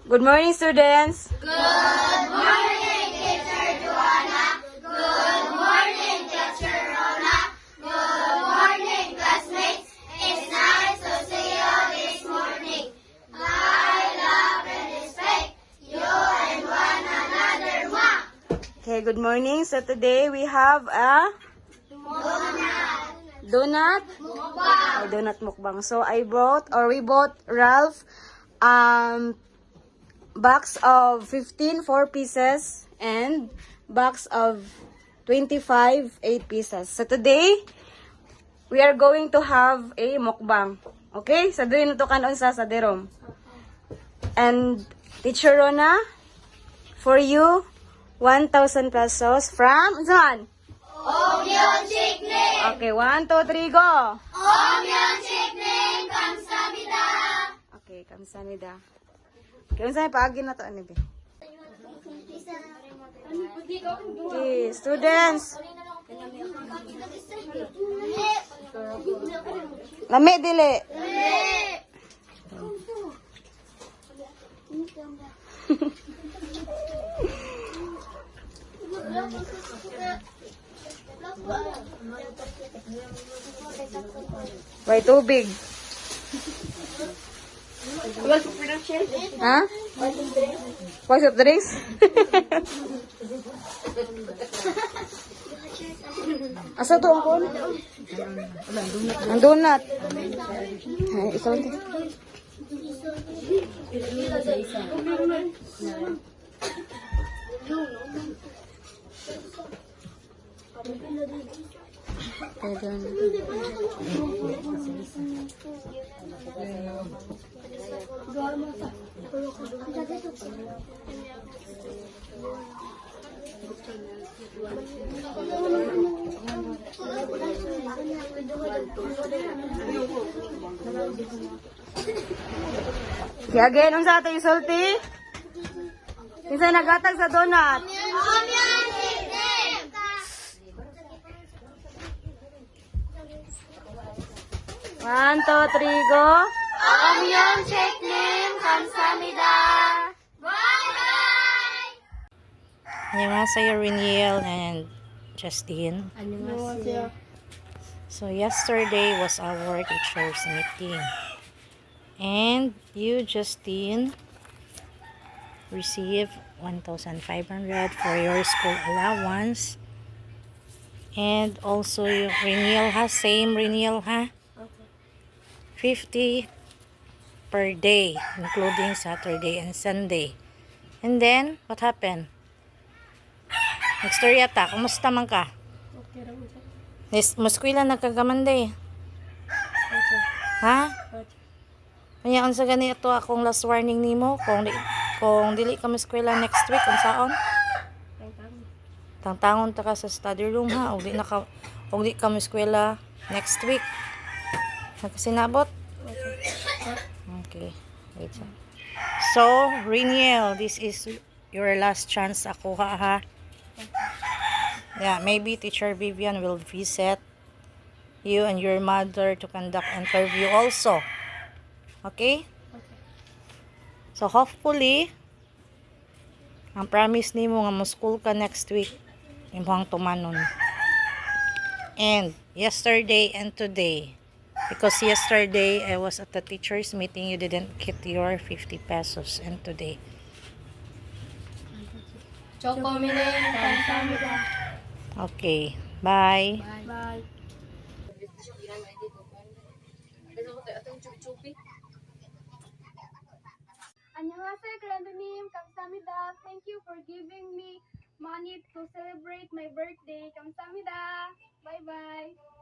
Good morning, students. Good morning, Teacher Joanna. Good morning, Teacher Rona. Good morning, classmates. It's nice to see you this morning. I love and respect you and one another, Ma. Okay, good morning. So today we have a donut. Mukbang. Donut mukbang. So we bought Ralph box of 15 4 pieces and box of 25 8 pieces. So today we are going to have a mukbang. Okay? So doon ito kanon sa derom. And Teacher Rona, for you 1,000 pesos from Zan. Omyon Chikling. Okay, 1 2 3 go. Omyon Chikling. Kamsahamnida. Okay, kamsahamnida. Okay, unsa paagi na to ani be? Okay, students. Lami dili. May tubig. Ha? What's up, drinks? Asa to ang kon? Ang donut. Ay, ikaw din. Okay, again, unsa ato yung sulti? Kinsa naghatag sa donut? Omyon Chikling. 1 2 3 go. Omyon Chikling. Kamsahamnida. Bye-bye. 안녕하세요, Reniel and Justine. So yesterday was our teachers meeting, and you, Justine, received 1,500 for your school allowance, and also yung Reniel ha, same Reniel ha, 50 per day, including Saturday and Sunday. And then, what happened? Nagstorya ta, kumusta man ka? Muskwila nagkagamande. Ha? Kanya unsa gani ito akong last warning nimo kung dili ka muskwila next week unsaon? Tangtangon ta ka sa study room ha, ug di ka muskwila next week. Nagkasinabot? Okay. Wait. So, Reniel, this is your last chance ako ha. Yeah, maybe Teacher Vivian will visit you and your mother to conduct interview also. Okay? So hopefully, ang promise nimo nga mo school ka next week, imong tumanon. And yesterday and today, because yesterday I was at the teachers meeting, you didn't get your 50 pesos, and today. Choco Miling. Kamsahamnida. Okay, bye. Bye. Annyeonghaseyo, Grandonim. Kamsahamnida. Thank you for giving me money to celebrate my birthday. Kamsahamnida. Bye-bye.